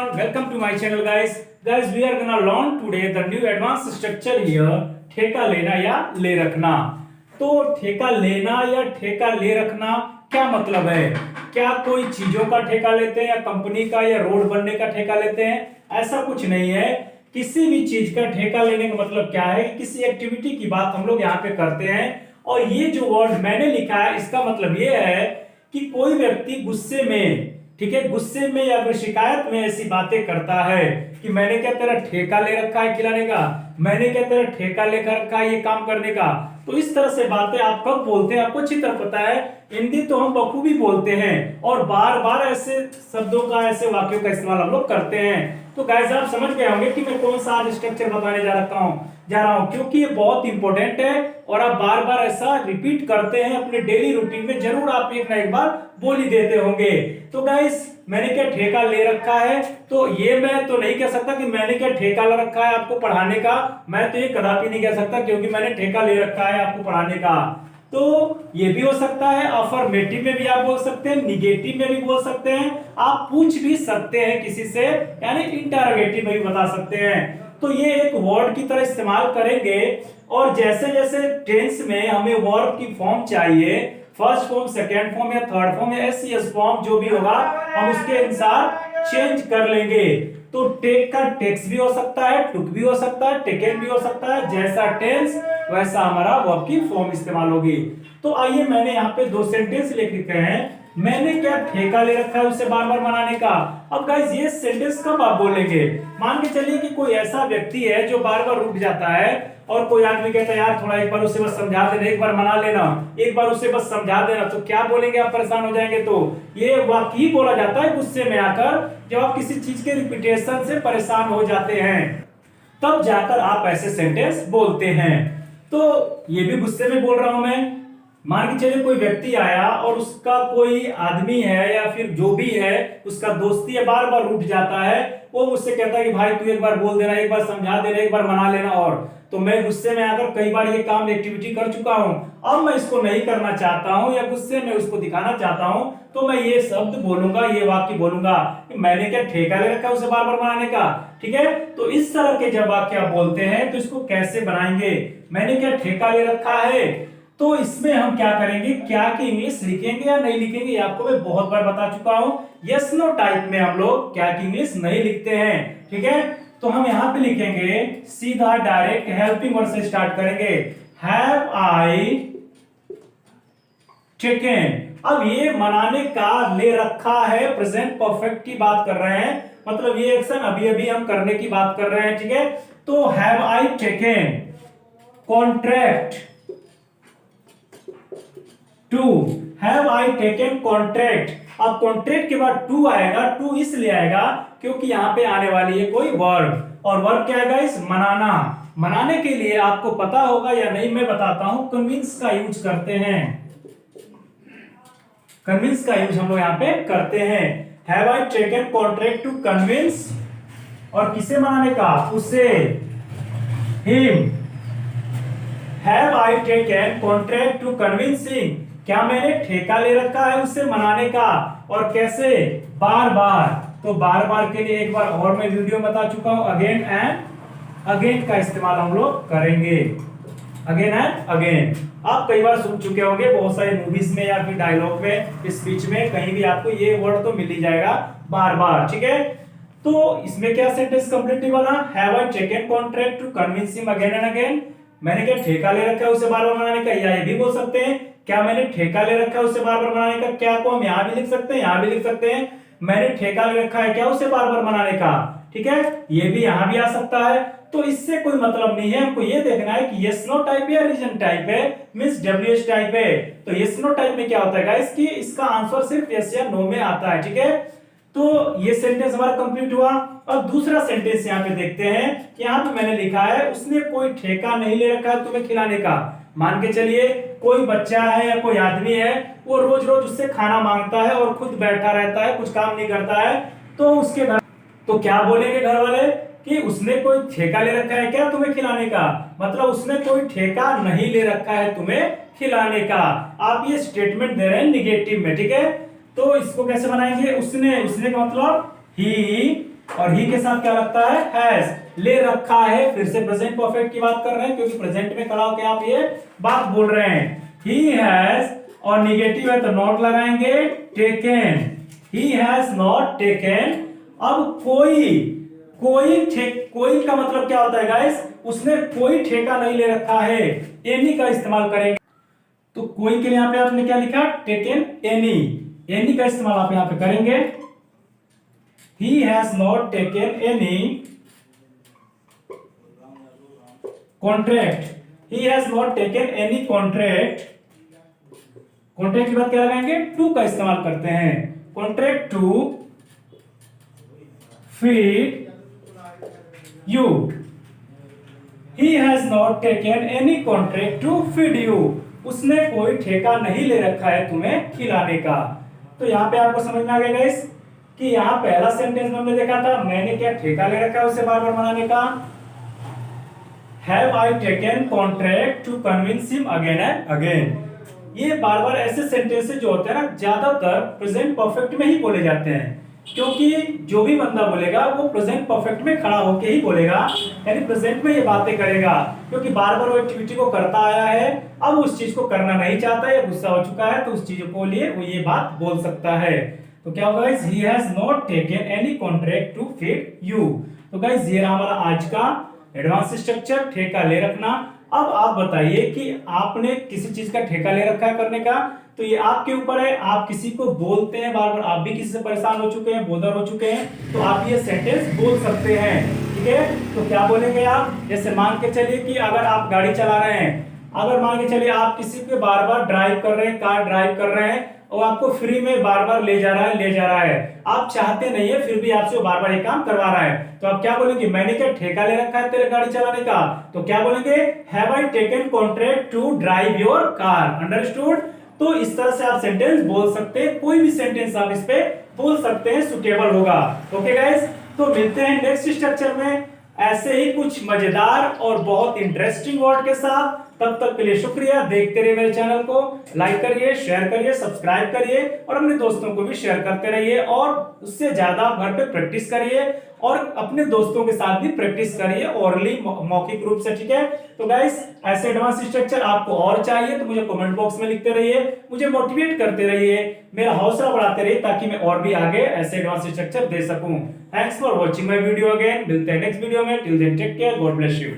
everyone, welcome to my channel guys. Guys, we are gonna learn today the new advanced structure here, ठेका लेना या ले रखना। तो ठेका लेना या ठेका ले रखना क्या मतलब है? क्या कोई चीजों का ठेका लेते हैं या कंपनी का या रोड बनने का ठेका लेते हैं? ऐसा कुछ नहीं है। किसी भी चीज का ठेका लेने का मतलब क्या है? किसी एक्टिविटी की बात हम लोग यहाँ पे करते हैं। और ये जो वर्ड मैंने लिखा है इसका मतलब ये है कि कोई व्यक्ति गुस्से में, ठीक है, गुस्से में या फिर शिकायत में ऐसी बातें करता है कि मैंने क्या तेरा ठेका ले रखा है खिलाने का, मैंने क्या तेरा ठेका लेकर रखा है ये काम करने का। तो इस तरह से बातें आप कब बोलते हैं आपको अच्छी तरह पता है। हिंदी तो हम बखूबी बोलते हैं और बार बार ऐसे शब्दों का, ऐसे वाक्यों का इस्तेमाल हम लोग करते हैं। तो गाइस आप समझ गए होंगे कि मैं कौन सा आज स्ट्रक्चर बताने जा रहा हूं, क्योंकि ये बहुत इंपॉर्टेंट है और आप बार बार ऐसा रिपीट करते हैं अपने डेली रूटीन में, जरूर आप एक ना एक बार बोल ही देते होंगे। तो गाइस मैंने क्या ठेका ले रखा है, तो ये मैं तो नहीं कह सकता कि मैंने क्या ठेका ले रखा है आपको पढ़ाने का। मैं तो ये कदापि नहीं कह सकता क्योंकि मैंने ठेका ले रखा है आपको पढ़ाने का। तो ये भी हो सकता है, अफर्मेटिव में भी आप बोल सकते हैं, निगेटिव में भी बोल सकते हैं, आप पूछ भी सकते हैं किसी से, यानी इंटरोगेटिव में भी बता सकते हैं। तो ये एक वर्ड की तरह इस्तेमाल करेंगे और जैसे जैसे टेंस में हमें वर्ब की फॉर्म चाहिए, फर्स्ट फॉर्म, सेकेंड फॉर्म या थर्ड फॉर्म या एस फॉर्म जो भी होगा हम उसके अनुसार चेंज कर लेंगे। तो टेक का टेक्स भी हो सकता है, टुक भी हो सकता है, टेकन भी हो सकता है। जैसा टेंस वैसा हमारा वर्ब की फॉर्म इस्तेमाल होगी। तो आइए मैंने यहाँ पे दो सेंटेंस लिख रखे हैं। मैंने क्या ठेका ले रखा है उसे बार बार मनाने का। अब गाइस ये सेंटेंस कब आप बोलेंगे? मान के चलिए कि कोई ऐसा व्यक्ति है जो बार बार रुक जाता है और कोई आदमी कहता है यार थोड़ा एक बार उसे बस समझा देना, एक बार मना लेना, एक बार उसे बस समझा देना। तो क्या बोलेंगे आप? परेशान हो जाएंगे। तो ये वाक्य ही बोला जाता है गुस्से में आकर, जब आप किसी चीज के रिपीटेशन से परेशान हो जाते हैं तब जाकर आप ऐसे सेंटेंस बोलते हैं। तो ये भी गुस्से में बोल रहा हूं मैं। मान के चलिए कोई व्यक्ति आया और उसका कोई आदमी है या फिर जो भी है उसका दोस्ती है, बार बार रूठ जाता है। वो मुझसे कहता है कि भाई तू एक बार बोल देना, एक बार समझा देना, एक बार मना लेना। और तो मैं गुस्से में आकर कई बार ये काम एक्टिविटी कर चुका हूं, अब मैं इसको नहीं करना चाहता हूं या गुस्से में उसको दिखाना चाहता हूं, तो मैं ये शब्द बोलूंगा, ये वाक्य बोलूंगा कि मैंने क्या ठेका ले रखा है उसे बार बार मनाने का। ठीक है, तो इस तरह के जब वाक्य आप बोलते हैं तो इसको कैसे बनाएंगे? मैंने क्या ठेका ले रखा है, तो इसमें हम क्या करेंगे, क्या की इंग्लिश लिखेंगे या नहीं लिखेंगे, आपको मैं बहुत बार बता चुका हूं। यस नो टाइप में हम लोग क्या की इंग्लिश नहीं लिखते हैं। ठीक है, तो हम यहां पे लिखेंगे सीधा डायरेक्ट हेल्पिंग वर्ड से स्टार्ट करेंगे। Have I taken. अब ये मनाने का ले रखा है, प्रेजेंट परफेक्ट की बात कर रहे हैं, मतलब ये एक्शन अभी अभी हम करने की बात कर रहे हैं। ठीक है, तो have I taken contract to, have I taken contract. अब कॉन्ट्रैक्ट के बाद टू आएगा, टू इसलिए आएगा क्योंकि यहां पे आने वाली है कोई वर्ब, और वर्ब क्या है गाइस? मनाना। मनाने के लिए आपको पता होगा या नहीं मैं बताता हूं, कन्विंस का यूज करते हैं। कन्विंस का यूज हम लोग यहां पे करते हैं। Have I taken contract to convince, और किसे मनाने का? उसे, him. Have I taken contract to convincing, क्या मैंने ठेका ले रखा है उससे मनाने का, और कैसे? बार बार। तो बार बार के लिए एक बार और मैं वीडियो बता चुका हूं, अगेन एंड अगेन का इस्तेमाल हम लोग करेंगे। अगेन एंड अगेन आप कई बार सुन चुके होंगे, बहुत सारे मूवीज में या फिर डायलॉग में, स्पीच में, कहीं भी आपको ये वर्ड तो मिल ही जाएगा, बार बार। ठीक है, तो इसमें क्या सेंटेंस कंप्लीट बना? Have I taken contract to convince him again and again. मैंने क्या ठेका ले रखा है उसे बार बार मनाने का, या ये भी बोल सकते हैं क्या मैंने ठेका ले रखा है उसे बार बार मनाने का। क्या को हम यहां भी लिख सकते हैं, यहां भी लिख सकते हैं, मैंने ठेका ले रखा है क्या उसे बार बार मनाने का। ठीक है, ये भी यहां भी आ सकता है। तो इससे कोई मतलब नहीं है, हमको ये देखना है कि यस नो टाइप या रीजन टाइप है, मींस डब्ल्यूएच टाइप है। तो यस नो टाइप में क्या होता है गाइस कि इसका आंसर सिर्फ यस या नो में आता है। ठीक है, तो ये सेंटेंस हमारा कंप्लीट हुआ। और दूसरा सेंटेंस यहाँ पे देखते हैं, यहाँ पे मैंने लिखा है उसने कोई ठेका नहीं ले रखा है तुम्हें खिलाने का। मान के चलिए कोई बच्चा है या कोई आदमी है, वो रोज रोज उससे खाना मांगता है और खुद बैठा रहता है, कुछ काम नहीं करता है। तो उसके घर, तो क्या बोलेंगे घर वाले कि उसने कोई ठेका ले रखा है क्या तुम्हें खिलाने का, मतलब उसने कोई ठेका नहीं ले रखा है तुम्हें खिलाने का। आप ये स्टेटमेंट दे रहे हैं निगेटिव में। ठीक है, तो इसको कैसे बनाएंगे? उसने, उसने का मतलब ही, और ही के साथ क्या लगता है, हैज, ले रखा है। फिर से प्रेजेंट परफेक्ट की बात कर रहे हैं क्योंकि प्रेजेंट में खड़ा होकर आप ये बात बोल रहे हैं। ही हैज, और निगेटिव है तो नॉट लगाएंगे, taken, he has not taken. अब कोई का मतलब क्या होता है गाइस, उसने कोई ठेका नहीं ले रखा है, एनी का इस्तेमाल करेंगे। तो कोई के लिए यहां पे आपने क्या लिखा, टेकन एनी, एनी का इस्तेमाल आप यहां पे करेंगे। He has not taken any contract. He has not taken any contract. Contract की बात क्या लगाएंगे, टू का इस्तेमाल करते हैं। Contract to feed you. He has not taken any contract to feed you. उसने कोई ठेका नहीं ले रखा है तुम्हें खिलाने का। तो यहाँ पे आपको समझ में आ गया गाइस कि यहाँ पहला सेंटेंस में हमने देखा था मैंने क्या ठेका ले रखा है उसे बार बार मनाने का। Have I taken contract to convince him again and again. ये बार बार ऐसे सेंटेंसेस जो होते हैं ना ज्यादातर प्रेजेंट परफेक्ट में ही बोले जाते हैं, क्योंकि जो भी बंदा बोलेगा वो प्रेजेंट परफेक्ट में खड़ा होके ही बोलेगा, यानी प्रेजेंट में ये बातें करेगा, क्योंकि बार बार वो एक्टिविटी को करता आया है, अब उस चीज को करना नहीं चाहता या गुस्सा हो चुका है तो उस चीज को लिए वो ये बात बोल सकता है। तो क्या होगा guys, he has not taken any contract to feed you। तो गाइस ये रहा हमारा आज का एडवांस स्ट्रक्चर, ठेका ले रखना। अब आप बताइए कि आपने किसी चीज का ठेका ले रखा है करने का, तो ये आपके ऊपर है। आप किसी को बोलते हैं बार बार, आप भी किसी से परेशान हो चुके हैं, बोदर हो चुके हैं, तो आप ये सेंटेंस बोल सकते हैं, ठीक है। तो क्या बोलेंगे आप, जैसे मान के चलिए कि अगर आप गाड़ी चला रहे हैं, अगर मान के चलिए आप किसी को बार बार ड्राइव कर रहे हैं, कार ड्राइव कर रहे हैं और आपको फ्री में बार बार ले जा रहा है, आप चाहते नहीं है फिर भी आपसे बार बार ये काम करवा रहा है, तो आप क्या बोलेंगे, मैंने क्या ठेका ले रखा है तेरे गाड़ी चलाने का, तो क्या बोलेंगे, have I taken contract to drive your car. Understood. तो इस तरह से आप सेंटेंस बोल सकते हैं, कोई भी सेंटेंस आप इस पे बोल सकते हैं, सुटेबल होगा। ओके गाइस, तो मिलते हैं नेक्स्ट स्ट्रक्चर में ऐसे ही कुछ मजेदार और बहुत इंटरेस्टिंग वर्ड के साथ। तब तक के लिए शुक्रिया। देखते रहिए मेरे चैनल को, लाइक करिए, शेयर करिए, सब्सक्राइब करिए और अपने दोस्तों को भी शेयर करते रहिए, और उससे ज्यादा आप घर पे प्रैक्टिस करिए और अपने दोस्तों के साथ भी प्रैक्टिस करिए ओरली मौखिक रूप से, ठीक है। तो गाइस ऐसे एडवांस स्ट्रक्चर आपको और चाहिए तो मुझे कमेंट बॉक्स में लिखते रहिए, मुझे मोटिवेट करते रहिए, मेरा हौसला बढ़ाते रहिए ताकि मैं और भी आगे ऐसे एडवांस स्ट्रक्चर दे सकूं। Thanks for watching my video again. मिलते हैं नेक्स्ट वीडियो में। Till then take care, God bless you.